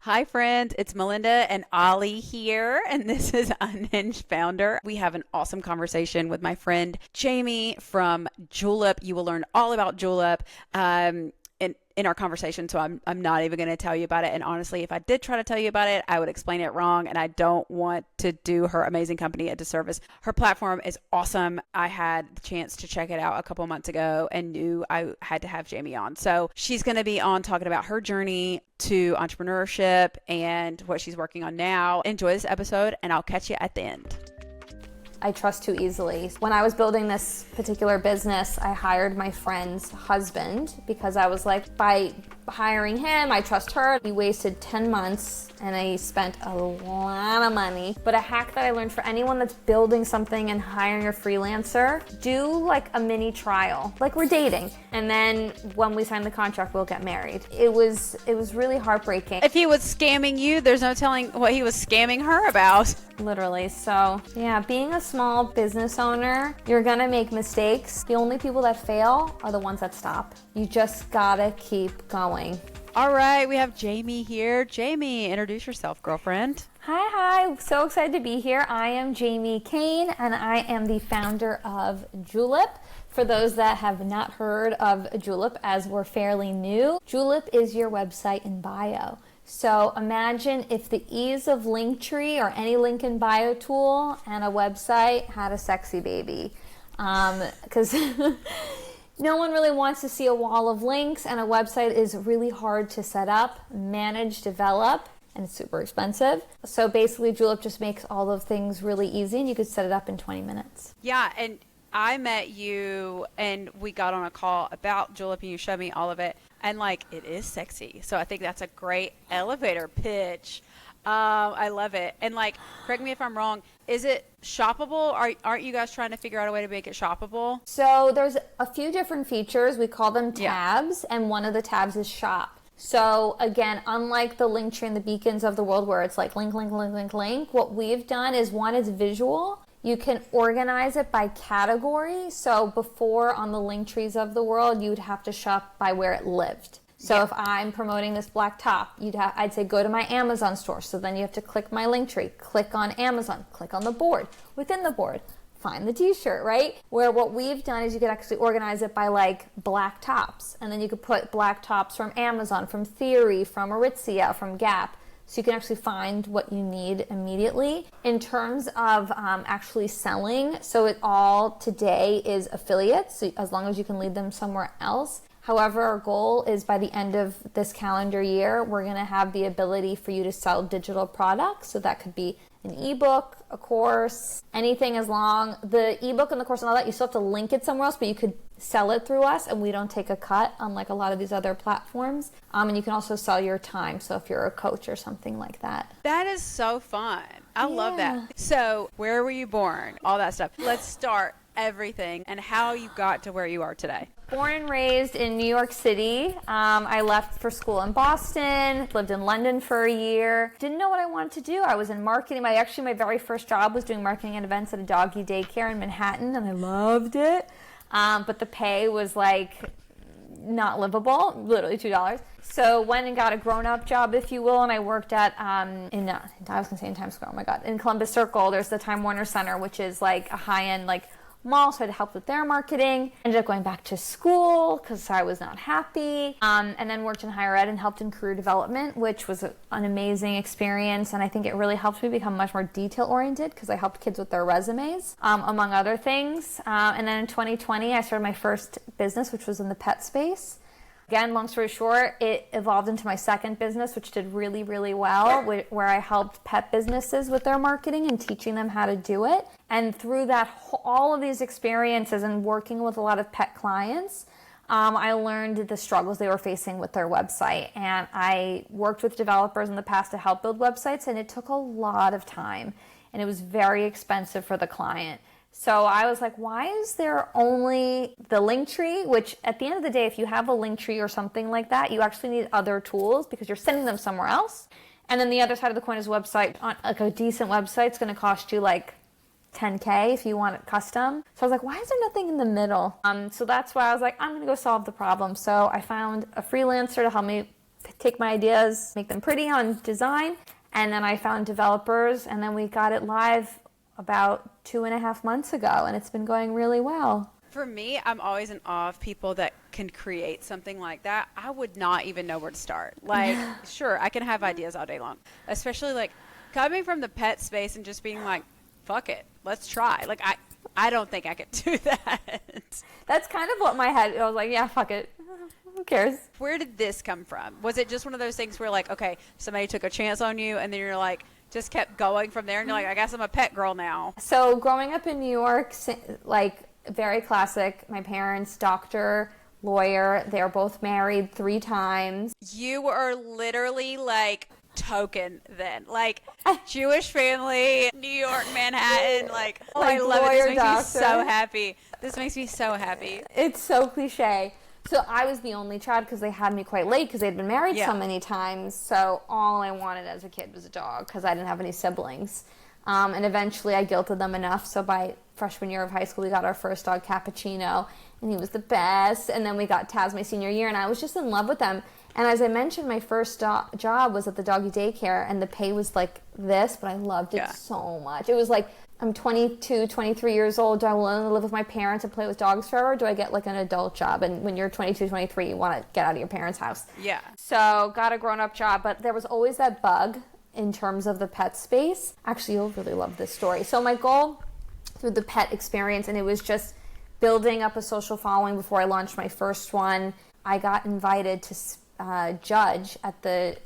Hi, friends. It's Melinda and Ollie here, and this is Unhinged Founder. We have an awesome conversation with my friend Jamie from Julep. You will learn all about Julep. In our conversation, so I'm not even going to tell you about it. And honestly, if I did try to tell you about it, I would explain it wrong, and I don't want to do her amazing company a disservice. Her platform is awesome. I had the chance to check it out a couple months ago and knew I had to have Jamie on. So she's going to be on talking about her journey to entrepreneurship and what she's working on now. Enjoy this episode, and I'll catch you at the end. I trust too easily. When I was building this particular business, I hired my friend's husband because I was like, by hiring him, I trust her. He wasted 10 months and I spent a lot of money. But a hack that I learned for anyone that's building something and hiring a freelancer, do like a mini trial, like we're dating. And then when we sign the contract, we'll get married. It was really heartbreaking. If he was scamming you, there's no telling what he was scamming her about. Literally. So yeah, being a small business owner, you're gonna make mistakes. The only people that fail are the ones that stop. You just gotta keep going. All right, we have Jamie here. Jamie, introduce yourself, girlfriend. Hi. So excited to be here. I am Jamie Kane and I am the founder of Julep. For those that have not heard of Julep, as we're fairly new, Julep is your website in bio. So imagine if the ease of Linktree or any link in bio tool and a website had a sexy baby. Because no one really wants to see a wall of links, and a website is really hard to set up, manage, develop, and it's super expensive. So basically Julep just makes all of things really easy and you could set it up in 20 minutes. Yeah, and I met you and we got on a call about Julep and you showed me all of it. And like, it is sexy. So I think that's a great elevator pitch. I love it. And like, correct me if I'm wrong, is it shoppable? Aren't you guys trying to figure out a way to make it shoppable? So there's a few different features. We call them tabs, and one of the tabs is shop. So again, unlike the Linktree and the beacons of the world where it's like link, what we've done is one is visual. You can organize it by category. So before on the Linktrees of the world, you'd have to shop by where it lived. So if I'm promoting this black top, I'd say go to my Amazon store. So then you have to click my Linktree, click on Amazon, click on the board. Within the board, find the t-shirt, right? Where what we've done is you could actually organize it by like black tops. And then you could put black tops from Amazon, from Theory, from Aritzia, from Gap. So you can actually find what you need immediately. In terms of actually selling, so it all today is affiliates, so as long as you can lead them somewhere else. However, our goal is by the end of this calendar year, we're gonna have the ability for you to sell digital products. So that could be an ebook, a course, anything as long. The ebook and the course and all that, you still have to link it somewhere else, but you could sell it through us and we don't take a cut unlike a lot of these other platforms. And you can also sell your time. So if you're a coach or something like that. That is so fun. I love that. So where were you born? All that stuff. Let's start everything and how you got to where you are today. Born and raised in New York City. I left for school in Boston, lived in London for a year. Didn't know what I wanted to do. I was in marketing. My very first job was doing marketing and events at a doggy daycare in Manhattan, and I loved it. But the pay was like not livable, literally $2. So went and got a grown-up job, if you will, and I worked at, I was gonna say in Times Square, oh my God, in Columbus Circle, there's the Time Warner Center, which is like a high-end, like, mall, so I had helped with their marketing. Ended up going back to school because I was not happy, and then worked in higher ed and helped in career development, which was an amazing experience, and I think it really helped me become much more detail-oriented because I helped kids with their resumes, among other things. And then in 2020, I started my first business, which was in the pet space. Again, long story short, it evolved into my second business, which did really, really well, where I helped pet businesses with their marketing and teaching them how to do it. And through that, all of these experiences and working with a lot of pet clients, I learned the struggles they were facing with their website. And I worked with developers in the past to help build websites, and it took a lot of time. And it was very expensive for the client. So I was like, why is there only the Linktree? Which at the end of the day, if you have a Linktree or something like that, you actually need other tools because you're sending them somewhere else. And then the other side of the coin is website. Like a decent website's going to cost you like $10K if you want it custom. So I was like, why is there nothing in the middle? So that's why I was like, I'm going to go solve the problem. So I found a freelancer to help me take my ideas, make them pretty on design, and then I found developers, and then we got it live about 2.5 months ago, and it's been going really well. For me, I'm always in awe of people that can create something like that. I would not even know where to start. Like, sure, I can have ideas all day long, especially like coming from the pet space and just being like, fuck it, let's try. Like, I don't think I could do that. That's kind of what my head, I was like, yeah, fuck it. Who cares? Where did this come from? Was it just one of those things where like, okay, somebody took a chance on you and then you're like, just kept going from there and you're like, I guess I'm a pet girl now. So growing up in New York, like very classic, my parents, doctor, lawyer, they're both married 3 times. You were literally like token then, like Jewish family, New York, Manhattan, like, oh, like I love it. This makes doctor. me so happy. This makes me so happy. It's so cliche. So I was the only child because they had me quite late because they'd been married so many times. So all I wanted as a kid was a dog because I didn't have any siblings. And eventually I guilted them enough. So by freshman year of high school, we got our first dog, Cappuccino, and he was the best. And then we got Taz my senior year, and I was just in love with them. And as I mentioned, my first job was at the doggy daycare, and the pay was like this, but I loved it so much. It was like, I'm 22, 23 years old. Do I want to live with my parents and play with dogs forever? Or do I get like an adult job? And when you're 22, 23, you want to get out of your parents' house. Yeah. So got a grown-up job, but there was always that bug in terms of the pet space. Actually, you'll really love this story. So my goal through the pet experience, and it was just building up a social following before I launched my first one. I got invited to judge at the,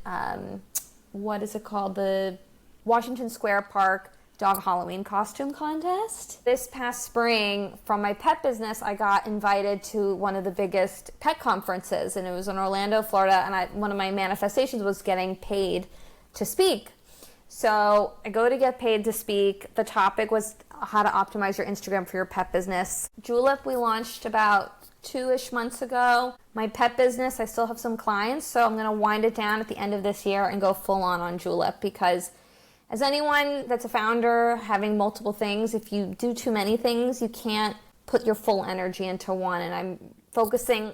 what is it called? The Washington Square Park Dog Halloween Costume Contest. This past spring, from my pet business, I got invited to one of the biggest pet conferences, and it was in Orlando, Florida, and one of my manifestations was getting paid to speak. So I go to get paid to speak. The topic was how to optimize your Instagram for your pet business. Julep, we launched about 2-ish months ago. My pet business, I still have some clients, so I'm going to wind it down at the end of this year and go full on Julep, because as anyone that's a founder having multiple things, if you do too many things, you can't put your full energy into one. And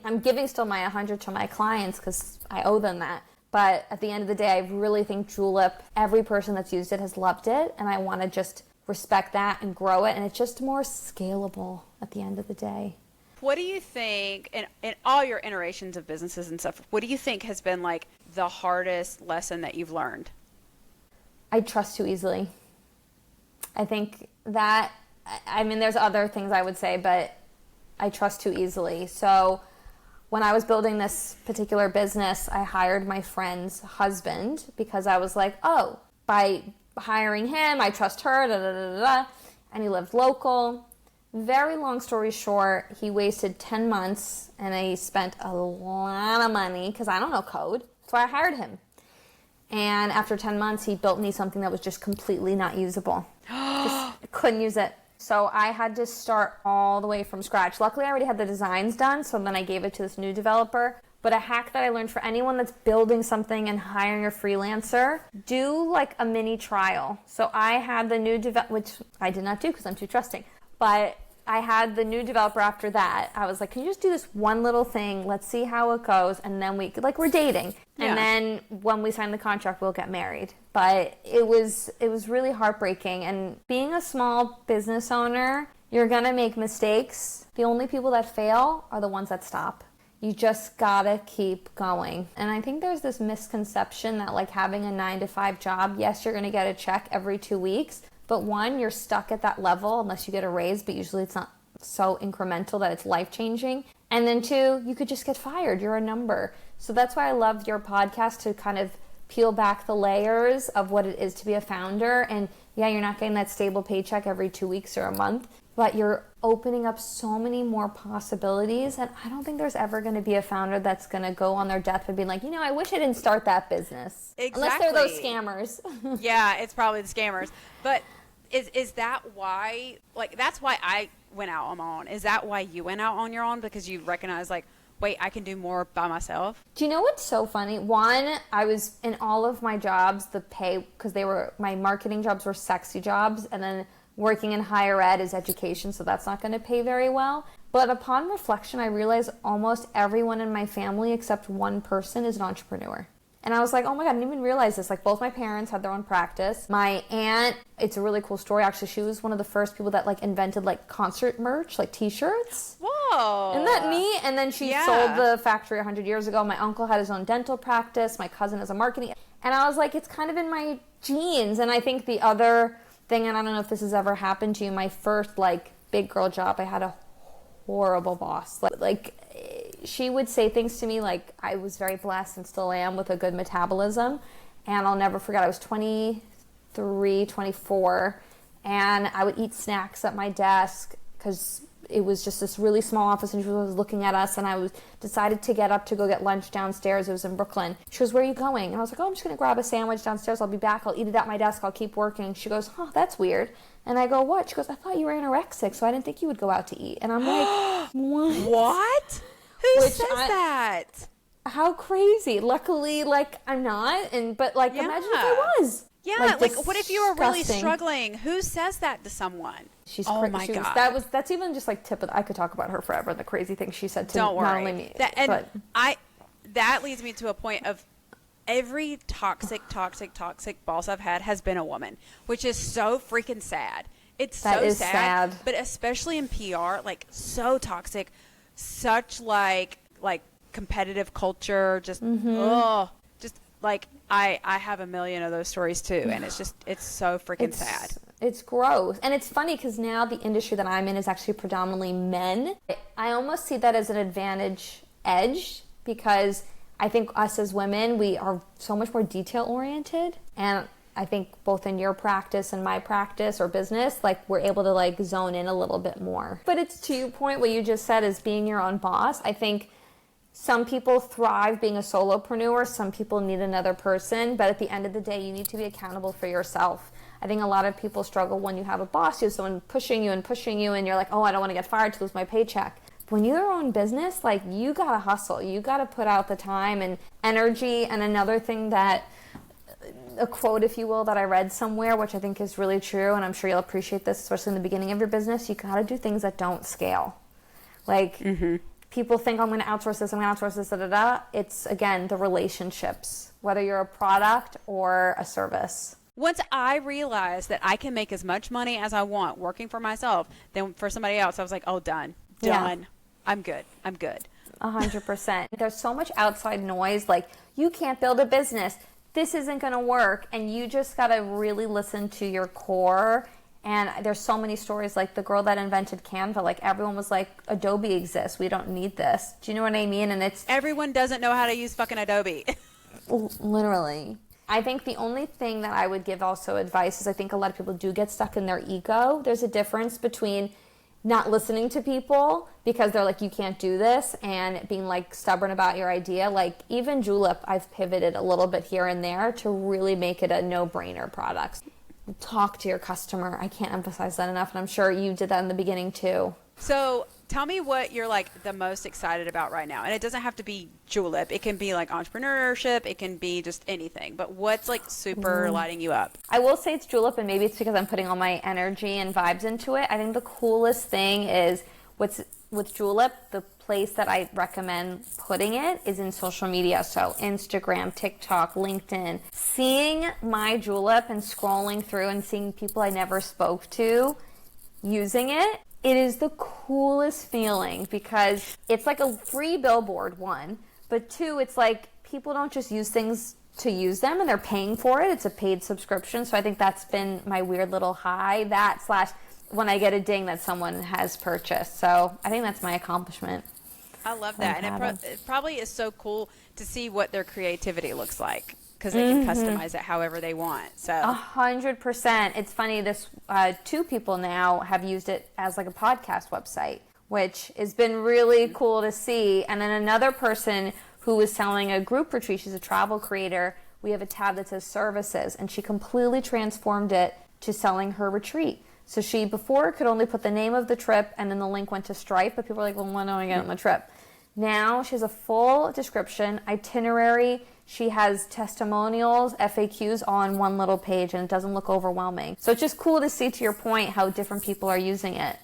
I'm giving still my 100 to my clients because I owe them that. But at the end of the day, I really think Julep, every person that's used it has loved it, and I want to just respect that and grow it, and it's just more scalable at the end of the day. What do you think, in all your iterations of businesses and stuff, what do you think has been like the hardest lesson that you've learned? I trust too easily. I think that, I mean, there's other things I would say, but I trust too easily. So when I was building this particular business, I hired my friend's husband because I was like, oh, by hiring him, I trust her, da da da da da. And he lived local. Very long story short, he wasted 10 months and I spent a lot of money because I don't know code. So I hired him. And after 10 months, he built me something that was just completely not usable. Just couldn't use it. So I had to start all the way from scratch. Luckily, I already had the designs done, so then I gave it to this new developer. But a hack that I learned for anyone that's building something and hiring a freelancer, do like a mini trial. So I had the new which I did not do because I'm too trusting. But I had the new developer after that. I was like, can you just do this one little thing? Let's see how it goes. And then we're dating. And then when we sign the contract, we'll get married. But it was really heartbreaking. And being a small business owner, you're going to make mistakes. The only people that fail are the ones that stop. You just gotta keep going. And I think there's this misconception that like having a 9-to-5 job, yes, you're gonna get a check every 2 weeks, but one, you're stuck at that level unless you get a raise, but usually it's not so incremental that it's life-changing. And then two, you could just get fired. You're a number. So that's why I love your podcast, to kind of peel back the layers of what it is to be a founder. And yeah, you're not getting that stable paycheck every 2 weeks or a month, but you're opening up so many more possibilities. And I don't think there's ever going to be a founder that's going to go on their deathbed being like, I wish I didn't start that business. Exactly. Unless they're those scammers. Yeah, it's probably the scammers. But is that why, like, that's why I went out on my own. Is that why you went out on your own? Because you recognize, like, wait, I can do more by myself? Do you know what's so funny? One, I was in all of my jobs, the pay, because my marketing jobs were sexy jobs, and then working in higher ed is education, so that's not going to pay very well. But upon reflection, I realized almost everyone in my family except one person is an entrepreneur. And I was like, oh my God, I didn't even realize this. Like, both my parents had their own practice. My aunt, it's a really cool story, actually. She was one of the first people that, like, invented, like, concert merch, like T-shirts. Whoa. Isn't that neat? And then she sold the factory 100 years ago. My uncle had his own dental practice. My cousin is a marketing. And I was like, it's kind of in my genes. And I think the other thing, and I don't know if this has ever happened to you, my first, like, big girl job, I had a horrible boss. Like she would say things to me like I was very blessed and still am with a good metabolism. And I'll never forget, I was 23, 24, and I would eat snacks at my desk because it was just this really small office and she was looking at us, and I was decided to get up to go get lunch downstairs. It was in Brooklyn. She goes, where are you going? And I was like, oh, I'm just going to grab a sandwich downstairs. I'll be back. I'll eat it at my desk. I'll keep working. She goes, oh, that's weird. And I go, what? She goes, I thought you were anorexic, so I didn't think you would go out to eat. And I'm like, what? What? Who says that? How crazy. Luckily, like, I'm not. But, like, imagine if I was. Yeah, like what if you were really struggling? Who says that to someone? Oh my God. That's even just like I could talk about her forever and the crazy things she said to Don't worry. Not only me. That leads me to a point of every toxic boss I've had has been a woman, which is so freaking sad. It's so sad. But especially in PR, like so toxic, such like competitive culture, just just like I have a million of those stories too, and it's so freaking sad. It's gross. And it's funny because now the industry that I'm in is actually predominantly men. I almost see that as an advantage edge because I think us as women, we are so much more detail oriented. And I think both in your practice and my practice or business, like we're able to like zone in a little bit more. But it's to your point, what you just said is being your own boss. I think some people thrive being a solopreneur. Some people need another person. But at the end of the day, you need to be accountable for yourself. I think a lot of people struggle when you have a boss, you have someone pushing you, and you're like, oh, I don't want to get fired to lose my paycheck. When you're your own business, like you got to hustle. You got to put out the time and energy. And another thing that, a quote, if you will, that I read somewhere, which I think is really true, and I'm sure you'll appreciate this, especially in the beginning of your business, you got to do things that don't scale. Like, people think, I'm going to outsource this, da-da-da. It's, again, the relationships, whether you're a product or a service. Once I realized that I can make as much money as I want working for myself than for somebody else, I was like, oh, done. Yeah. I'm good. 100%. There's so much outside noise, like, you can't build a business. This isn't going to work. And you just got to really listen to your core. And there's so many stories, like the girl that invented Canva, like everyone was like, Adobe exists. We don't need this. Do you know what I mean? And everyone doesn't know how to use fucking Adobe. Literally. I think the only thing that I would give also advice is I think a lot of people do get stuck in their ego. There's a difference between not listening to people because they're like, you can't do this, and being like stubborn about your idea. Like even Julep, I've pivoted a little bit here and there to really make it a no-brainer product. Talk to your customer. I can't emphasize that enough, and I'm sure you did that in the beginning too. So tell me what you're like the most excited about right now. And it doesn't have to be Julep. It can be like entrepreneurship. It can be just anything. But what's like super lighting you up? I will say it's Julep, and maybe it's because I'm putting all my energy and vibes into it. I think the coolest thing is with Julep, the place that I recommend putting it is in social media. So Instagram, TikTok, LinkedIn. Seeing my Julep and scrolling through and seeing people I never spoke to using it, it is the coolest feeling because it's like a free billboard, one, but two, it's like people don't just use things to use them and they're paying for it. It's a paid subscription. So I think that's been my weird little high, that / when I get a ding that someone has purchased. So I think that's my accomplishment. I love that. And it probably is so cool to see what their creativity looks like, because they can customize it however they want. So 100%. It's funny, this 2 people now have used it as like a podcast website, which has been really cool to see. And then another person who was selling a group retreat, she's a travel creator, we have a tab that says services, and she completely transformed it to selling her retreat. So she before could only put the name of the trip and then the link went to Stripe, but people were like, well, when do I get on the trip? Now she has a full description, itinerary. She has testimonials, FAQs all on one little page, and it doesn't look overwhelming. So it's just cool to see, to your point, how different people are using it.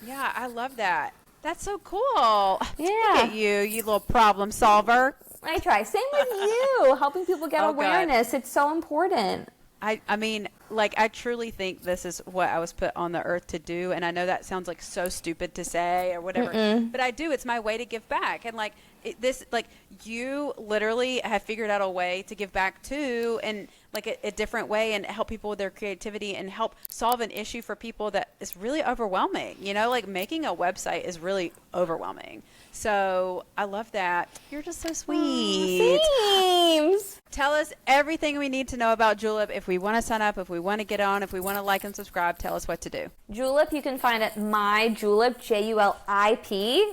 Yeah, I love that. That's so cool. Yeah. Look at you little problem solver. I try. Same with you, helping people get awareness. God. It's so important. I mean, like, I truly think this is what I was put on the earth to do. And I know that sounds like so stupid to say or whatever, but I do. It's my way to give back. And like you literally have figured out a way to give back too, and like a different way, and help people with their creativity and help solve an issue for people that is really overwhelming. You know, like making a website is really overwhelming. So I love that. You're just so sweet. Thanks. Tell us everything we need to know about Julep. If we want to sign up, if we want to get on, if we want to like and subscribe, tell us what to do. Julep, you can find at myjulep,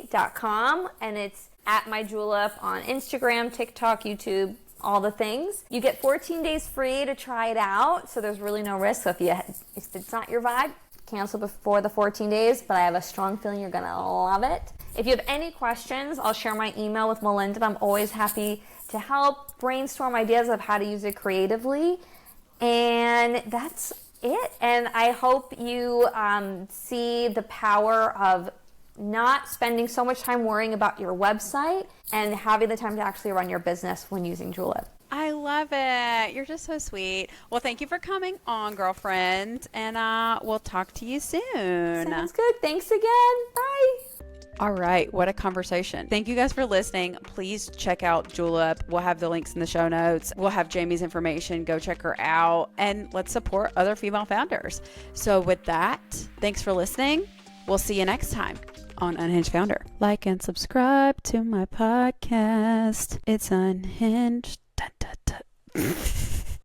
JULIP.com, and it's at myjulep on Instagram, TikTok, YouTube, all the things. You get 14 days free to try it out, so there's really no risk. So if it's not your vibe, cancel before the 14 days, but I have a strong feeling you're going to love it. If you have any questions, I'll share my email with Melinda. I'm always happy to help brainstorm ideas of how to use it creatively. And that's it. And I hope you see the power of not spending so much time worrying about your website and having the time to actually run your business when using Julep. I love it. You're just so sweet. Well, thank you for coming on, girlfriend. And we'll talk to you soon. Sounds good. Thanks again. Bye. All right. What a conversation. Thank you guys for listening. Please check out Julep. We'll have the links in the show notes. We'll have Jamie's information. Go check her out. And let's support other female founders. So with that, thanks for listening. We'll see you next time on Unhinged Founder. Like and subscribe to my podcast. It's Unhinged. Dun, dun, dun.